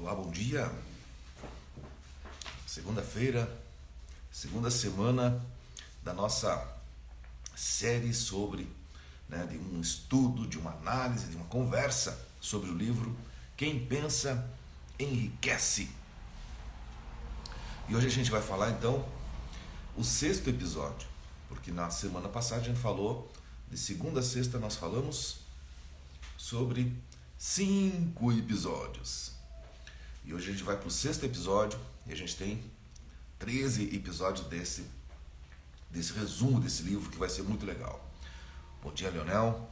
Olá, bom dia. Segunda-feira, segunda semana da nossa série sobre, de um estudo, de uma análise, de uma conversa sobre o livro Quem Pensa Enriquece. E hoje a gente vai falar então o sexto episódio, porque na semana passada a gente falou, de segunda a sexta nós falamos sobre 5 episódios. E hoje a gente vai para o sexto episódio e a gente tem 13 episódios desse resumo desse livro que vai ser muito legal. Bom dia, Leonel.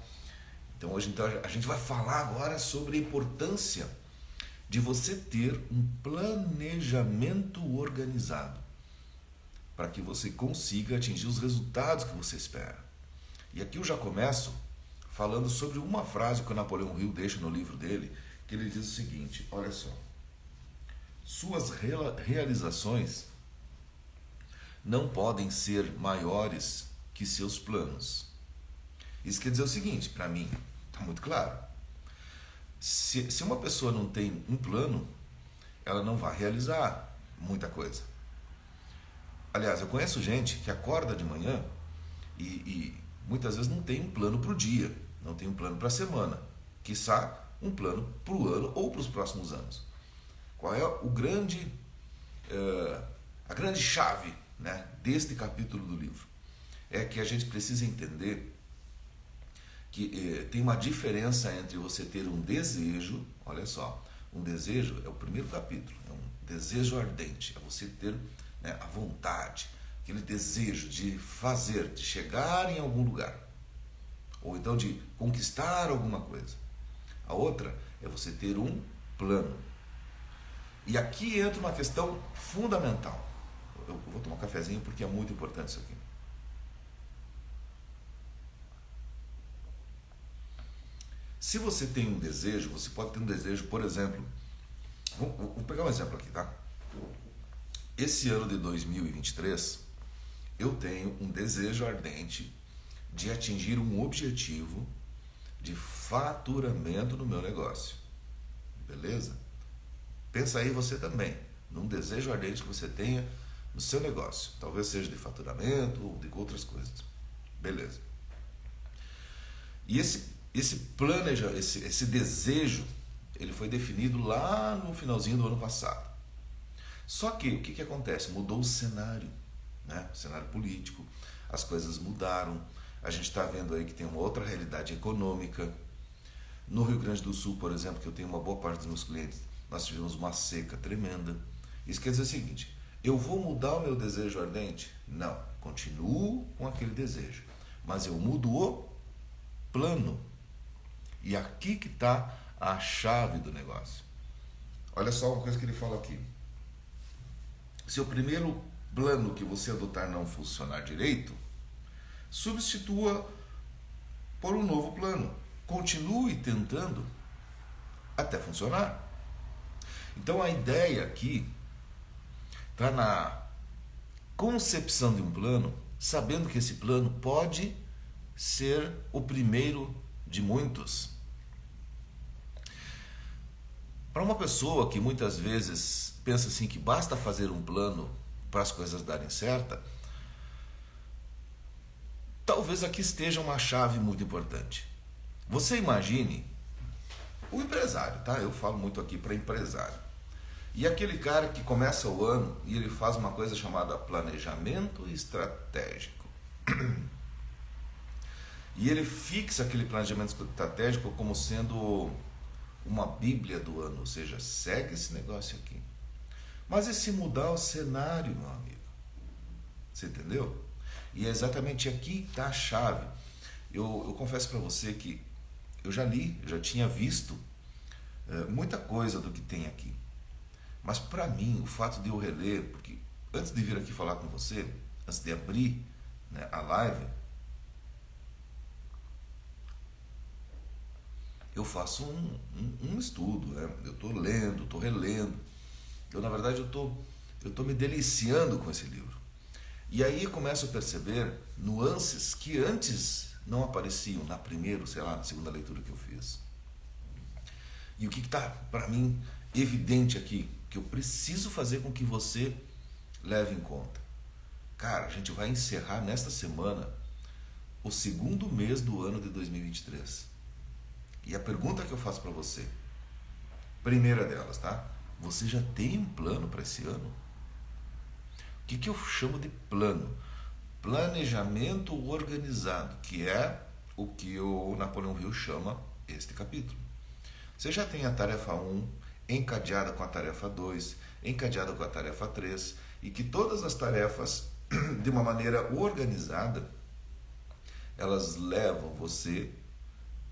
Então hoje a gente vai falar agora sobre a importância de você ter um planejamento organizado para que você consiga atingir os resultados que você espera. E aqui eu já começo falando sobre uma frase que o Napoleão Hill deixa no livro dele, que ele diz o seguinte, olha só: suas realizações não podem ser maiores que seus planos. Isso quer dizer o seguinte, para mim, está muito claro. Se uma pessoa não tem um plano, ela não vai realizar muita coisa. Aliás, eu conheço gente que acorda de manhã e muitas vezes não tem um plano para o dia, não tem um plano para a semana, quiçá um plano para o ano ou para os próximos anos. Qual é a grande chave, deste capítulo do livro? É que a gente precisa entender que tem uma diferença entre você ter um desejo, olha só, um desejo é o primeiro capítulo, é um desejo ardente, é você ter a vontade, aquele desejo de fazer, de chegar em algum lugar, ou então de conquistar alguma coisa. A outra é você ter um plano. E aqui entra uma questão fundamental. Eu vou tomar um cafezinho porque é muito importante isso aqui. Se você tem um desejo, você pode ter um desejo, por exemplo, vou pegar um exemplo aqui, tá? Esse ano de 2023, eu tenho um desejo ardente de atingir um objetivo de faturamento no meu negócio. Beleza? Pensa aí você também, num desejo ardente que você tenha no seu negócio. Talvez seja de faturamento ou de outras coisas. Beleza. E esse desejo, ele foi definido lá no finalzinho do ano passado. Só que o que acontece? Mudou o cenário, o cenário político, as coisas mudaram. A gente está vendo aí que tem uma outra realidade econômica. No Rio Grande do Sul, por exemplo, que eu tenho uma boa parte dos meus clientes, nós tivemos uma seca tremenda. Isso quer dizer o seguinte: eu vou mudar o meu desejo ardente? Não, continuo com aquele desejo, mas eu mudo o plano. E aqui que está a chave do negócio. Olha só uma coisa que ele fala aqui: se o primeiro plano que você adotar não funcionar direito, substitua por um novo plano. Continue tentando até funcionar. Então a ideia aqui está na concepção de um plano, sabendo que esse plano pode ser o primeiro de muitos. Para uma pessoa que muitas vezes pensa assim que basta fazer um plano para as coisas darem certo, talvez aqui esteja uma chave muito importante. Você imagine o empresário, tá? Eu falo muito aqui para empresário. E aquele cara que começa o ano e ele faz uma coisa chamada planejamento estratégico. E ele fixa aquele planejamento estratégico como sendo uma bíblia do ano, ou seja, segue esse negócio aqui. Mas e se mudar o cenário, meu amigo? Você entendeu? E é exatamente aqui que está a chave. Eu confesso para você que eu já tinha visto muita coisa do que tem aqui. Mas para mim, o fato de eu reler, porque antes de vir aqui falar com você, antes de abrir a live, eu faço um estudo, eu estou lendo, estou relendo. Na verdade, eu estou me deliciando com esse livro. E aí eu começo a perceber nuances que antes não apareciam na primeira, na segunda leitura que eu fiz. E o que está, para mim, evidente aqui que eu preciso fazer com que você leve em conta. Cara, a gente vai encerrar nesta semana o segundo mês do ano de 2023. E a pergunta que eu faço para você, primeira delas, tá? Você já tem um plano para esse ano? O que eu chamo de plano? Planejamento organizado, que é o que o Napoleão Hill chama este capítulo. Você já tem a tarefa 1 encadeada com a tarefa 2, encadeada com a tarefa 3, e que todas as tarefas, de uma maneira organizada, elas levam você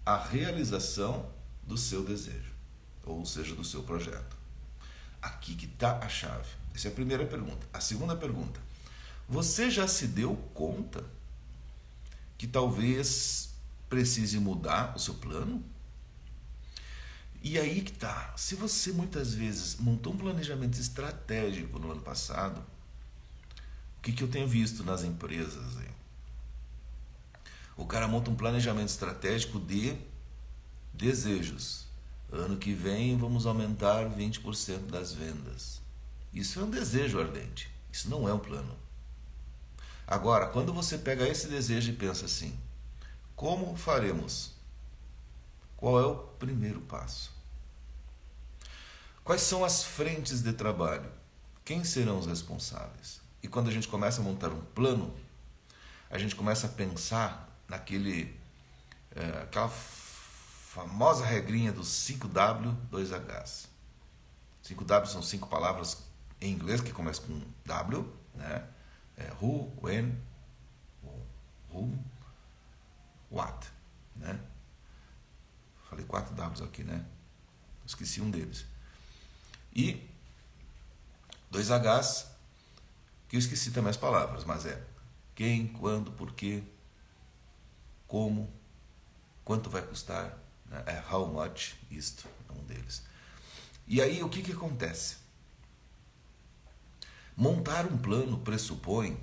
à realização do seu desejo, ou seja, do seu projeto. Aqui que está a chave. Essa é a primeira pergunta. A segunda pergunta: você já se deu conta que talvez precise mudar o seu plano? E aí que tá. Se você muitas vezes montou um planejamento estratégico no ano passado, o que eu tenho visto nas empresas aí? O cara monta um planejamento estratégico de desejos. Ano que vem vamos aumentar 20% das vendas. Isso é um desejo ardente. Isso não é um plano. Agora, quando você pega esse desejo e pensa assim: como faremos? Qual é o primeiro passo? Quais são as frentes de trabalho? Quem serão os responsáveis? E quando a gente começa a montar um plano, a gente começa a pensar aquela famosa regrinha dos 5W, 2Hs. 5W são 5 palavras em inglês que começam com W, né? Who, when, whom, what, né? Falei 4 Ws aqui, né? Esqueci um deles. E 2Hs, que eu esqueci também as palavras, mas é quem, quando, porquê, como, quanto vai custar, né? É how much, isto é um deles. E aí o que acontece? Montar um plano pressupõe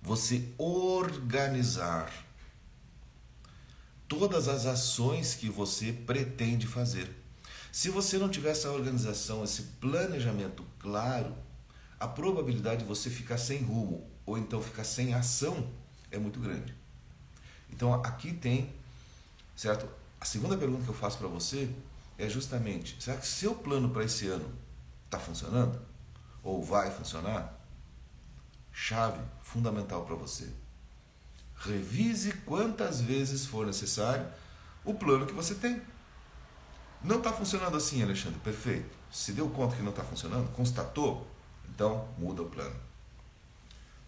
você organizar todas as ações que você pretende fazer. Se você não tiver essa organização, esse planejamento claro, a probabilidade de você ficar sem rumo ou então ficar sem ação é muito grande. Então aqui tem, certo? A segunda pergunta que eu faço para você é justamente: será que seu plano para esse ano está funcionando? Ou vai funcionar? Chave fundamental para você: revise quantas vezes for necessário o plano que você tem. Não está funcionando assim, Alexandre? Perfeito. Se deu conta que não está funcionando, constatou, então muda o plano.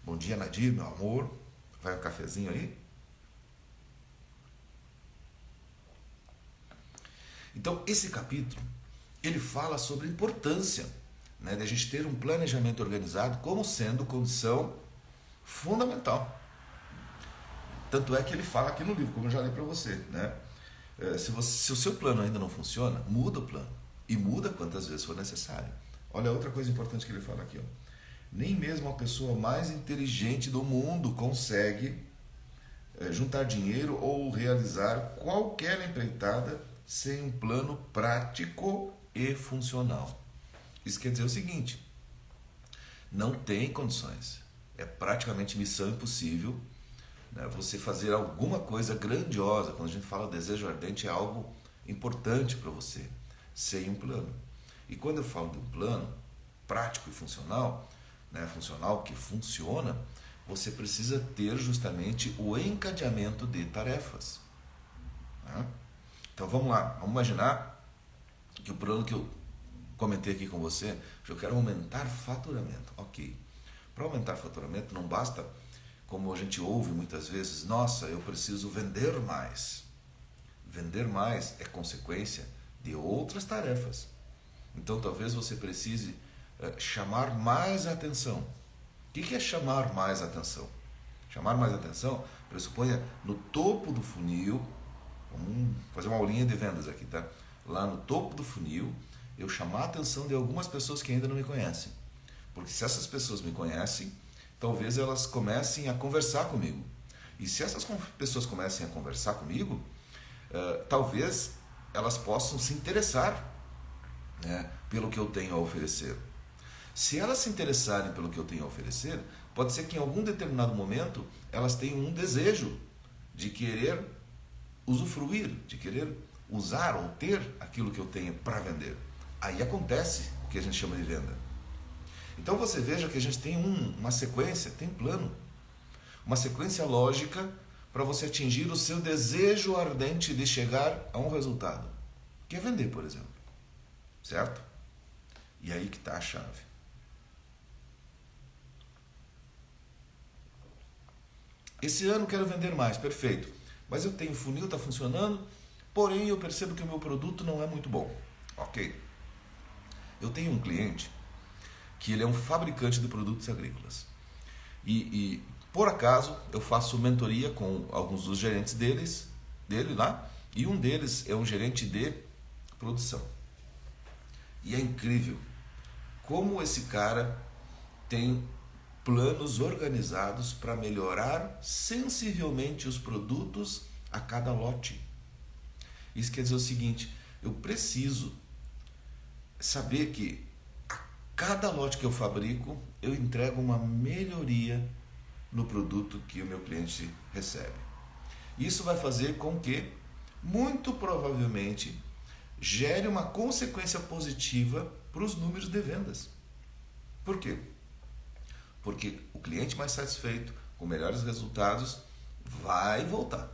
Bom dia, Nadir, meu amor. Vai um cafezinho aí? Então, esse capítulo, ele fala sobre a importância, né, de a gente ter um planejamento organizado como sendo condição fundamental. Tanto é que ele fala aqui no livro, como eu já li para você, né? Se o seu plano ainda não funciona, muda o plano. E muda quantas vezes for necessário. Olha outra coisa importante que ele fala aqui. Ó. Nem mesmo a pessoa mais inteligente do mundo consegue juntar dinheiro ou realizar qualquer empreitada sem um plano prático e funcional. Isso quer dizer o seguinte: não tem condições. É praticamente missão impossível, né, você fazer alguma coisa grandiosa. Quando a gente fala desejo ardente, é algo importante para você, sem um plano. E quando eu falo de um plano prático e funcional, né, funcional que funciona, você precisa ter justamente o encadeamento de tarefas. Né? Então vamos lá, vamos imaginar que o plano que eu comentei aqui com você, eu quero aumentar faturamento. Ok. Para aumentar faturamento não basta, como a gente ouve muitas vezes: nossa, eu preciso vender mais. Vender mais é consequência de outras tarefas. Então talvez você precise chamar mais atenção. O que é chamar mais atenção? Chamar mais atenção pressupõe no topo do funil. Vamos fazer uma aulinha de vendas aqui, tá? Lá no topo do funil, eu chamar a atenção de algumas pessoas que ainda não me conhecem. Porque se essas pessoas me conhecem, talvez elas comecem a conversar comigo. E se essas pessoas comecem a conversar comigo, talvez elas possam se interessar, né, pelo que eu tenho a oferecer. Se elas se interessarem pelo que eu tenho a oferecer, pode ser que em algum determinado momento elas tenham um desejo de querer usufruir, de querer usar ou ter aquilo que eu tenho para vender. Aí acontece o que a gente chama de venda. Então você veja que a gente tem uma sequência, tem plano, uma sequência lógica para você atingir o seu desejo ardente de chegar a um resultado, que é vender, por exemplo. Certo? E aí que está a chave. Esse ano quero vender mais, perfeito. Mas eu tenho funil, está funcionando, porém eu percebo que o meu produto não é muito bom. Ok. Eu tenho um cliente que ele é um fabricante de produtos agrícolas. E por acaso eu faço mentoria com alguns dos gerentes dele lá, e um deles é um gerente de produção. E é incrível como esse cara tem planos organizados para melhorar sensivelmente os produtos a cada lote. Isso quer dizer o seguinte: eu preciso saber que a cada lote que eu fabrico, eu entrego uma melhoria no produto que o meu cliente recebe. Isso vai fazer com que, muito provavelmente, gere uma consequência positiva para os números de vendas. Por quê? Porque o cliente mais satisfeito, com melhores resultados, vai voltar.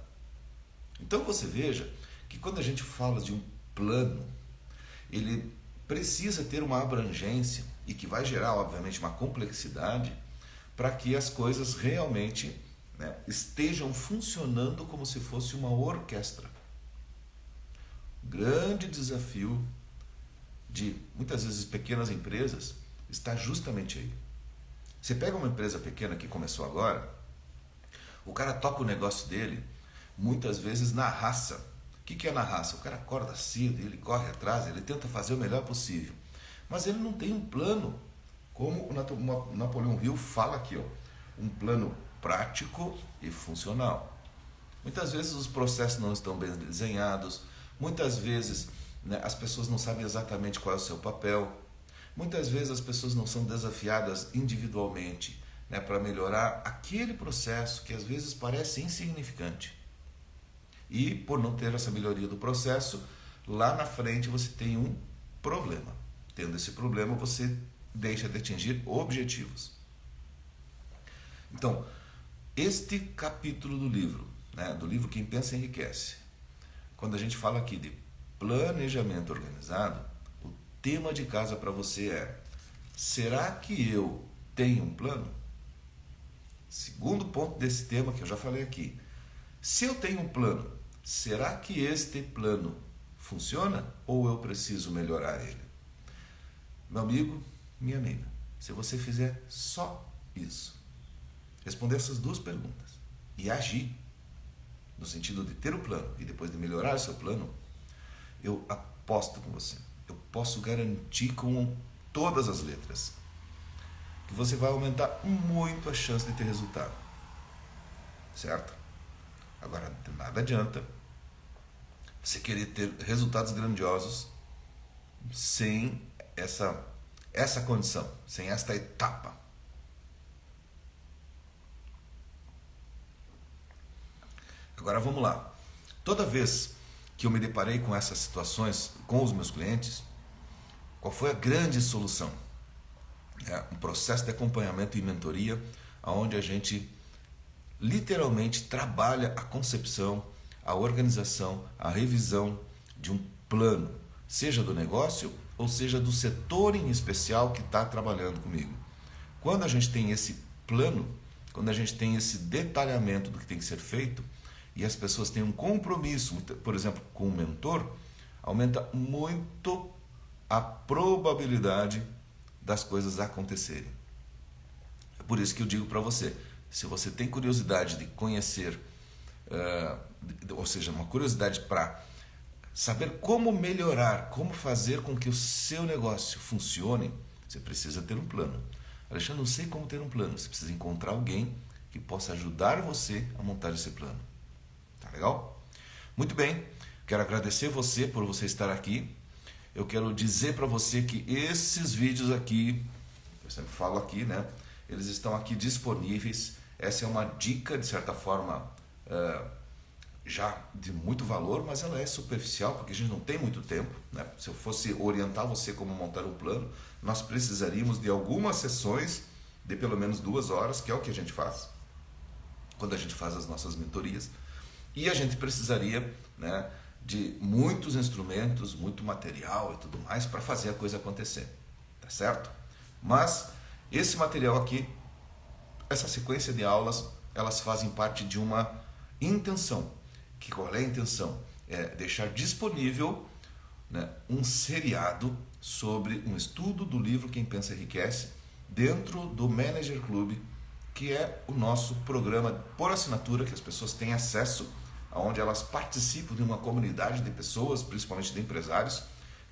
Então você veja que quando a gente fala de um plano, ele precisa ter uma abrangência e que vai gerar, obviamente, uma complexidade para que as coisas realmente, né, estejam funcionando como se fosse uma orquestra. O grande desafio de, muitas vezes, pequenas empresas está justamente aí. Você pega uma empresa pequena que começou agora, o cara toca o negócio dele, muitas vezes na raça. O que é na raça? O cara acorda cedo, ele corre atrás, ele tenta fazer o melhor possível. Mas ele não tem um plano, como o Napoleão Hill fala aqui, ó, um plano prático e funcional. Muitas vezes os processos não estão bem desenhados, muitas vezes, né, as pessoas não sabem exatamente qual é o seu papel. Muitas vezes as pessoas não são desafiadas individualmente, né, para melhorar aquele processo que às vezes parece insignificante. E por não ter essa melhoria do processo, lá na frente você tem um problema. Tendo esse problema, você deixa de atingir objetivos. Então, este capítulo do livro, né, do livro Quem Pensa Enriquece, quando a gente fala aqui de planejamento organizado, o tema de casa para você é: será que eu tenho um plano? Segundo ponto desse tema que eu já falei aqui: se eu tenho um plano, será que este plano funciona ou eu preciso melhorar ele? Meu amigo, minha amiga, se você fizer só isso, responder essas duas perguntas e agir no sentido de ter o plano e depois de melhorar o seu plano, eu aposto com você, eu posso garantir com todas as letras que você vai aumentar muito a chance de ter resultado. Certo? Agora, de nada adianta você querer ter resultados grandiosos sem essa condição, sem esta etapa. Agora vamos lá. Toda vez que eu me deparei com essas situações com os meus clientes, qual foi a grande solução? Um processo de acompanhamento e mentoria, onde a gente literalmente trabalha a concepção, a organização, a revisão de um plano, seja do negócio ou seja do setor em especial que está trabalhando comigo. Quando a gente tem esse plano, quando a gente tem esse detalhamento do que tem que ser feito, e as pessoas têm um compromisso, por exemplo, com o mentor, aumenta muito a probabilidade das coisas acontecerem. É por isso que eu digo para você, se você tem curiosidade de conhecer, ou seja, uma curiosidade para saber como melhorar, como fazer com que o seu negócio funcione, você precisa ter um plano. Alexandre, não sei como ter um plano. Você precisa encontrar alguém que possa ajudar você a montar esse plano. Tá legal? Muito bem, quero agradecer você por você estar aqui. eu quero dizer para você que esses vídeos aqui, eu sempre falo aqui, né? Eles estão aqui disponíveis. Essa é uma dica, de certa forma, já de muito valor, mas ela é superficial, porque a gente não tem muito tempo, né? Se eu fosse orientar você como montar um plano, nós precisaríamos de algumas sessões de pelo menos 2 horas, que é o que a gente faz quando a gente faz as nossas mentorias, e a gente precisaria, né, de muitos instrumentos, muito material e tudo mais para fazer a coisa acontecer, tá certo? Mas esse material aqui, essa sequência de aulas, elas fazem parte de uma intenção. Que qual é a intenção? É deixar disponível, né, um seriado sobre um estudo do livro Quem Pensa Enriquece dentro do Manager Club, que é o nosso programa por assinatura, que as pessoas têm acesso, onde elas participam de uma comunidade de pessoas, principalmente de empresários,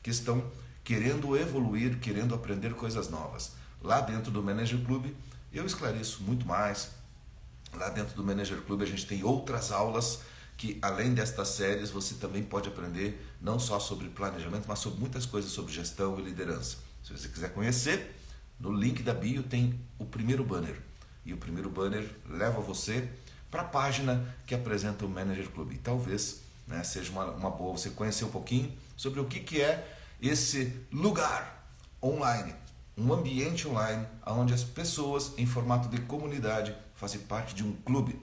que estão querendo evoluir, querendo aprender coisas novas. Lá dentro do Manager Club eu esclareço muito mais. Lá dentro do Manager Club a gente tem outras aulas que, além destas séries, você também pode aprender não só sobre planejamento, mas sobre muitas coisas sobre gestão e liderança. Se você quiser conhecer, no link da bio tem o primeiro banner. E o primeiro banner leva você para a página que apresenta o Manager Club. E talvez, né, seja uma boa você conhecer um pouquinho sobre o que é esse lugar online, um ambiente online onde as pessoas, em formato de comunidade, fazem parte de um clube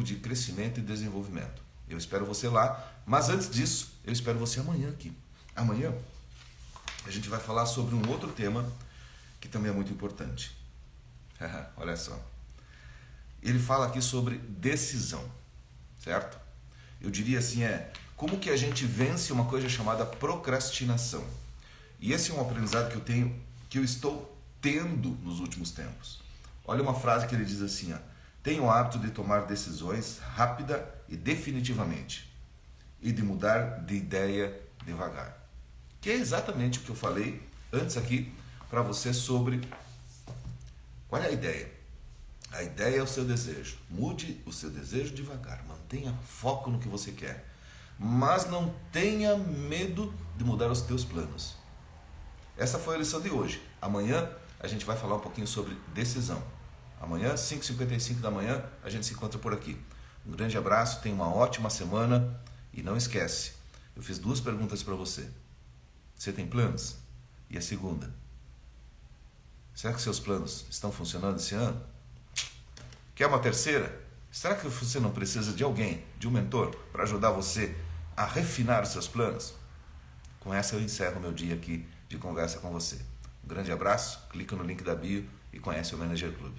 de crescimento e desenvolvimento. Eu espero você lá, mas antes disso, eu espero você amanhã aqui. Amanhã a gente vai falar sobre um outro tema que também é muito importante. Olha só. Ele fala aqui sobre decisão, certo? Eu diria assim, como que a gente vence uma coisa chamada procrastinação. E esse é um aprendizado que eu estou tendo nos últimos tempos. Olha uma frase que ele diz assim, tenho o hábito de tomar decisões rápida e definitivamente, e de mudar de ideia devagar. Que é exatamente o que eu falei antes aqui para você sobre qual é a ideia. A ideia é o seu desejo. Mude o seu desejo devagar. Mantenha foco no que você quer. Mas não tenha medo de mudar os teus planos. Essa foi a lição de hoje. Amanhã a gente vai falar um pouquinho sobre decisão. Amanhã, 5h55 da manhã, a gente se encontra por aqui. Um grande abraço, tenha uma ótima semana e não esquece, eu fiz 2 perguntas para você. Você tem planos? E a segunda? Será que seus planos estão funcionando esse ano? Quer uma terceira? Será que você não precisa de alguém, de um mentor, para ajudar você a refinar os seus planos? Com essa eu encerro meu dia aqui de conversa com você. Um grande abraço, clica no link da bio e conhece o Manager Club.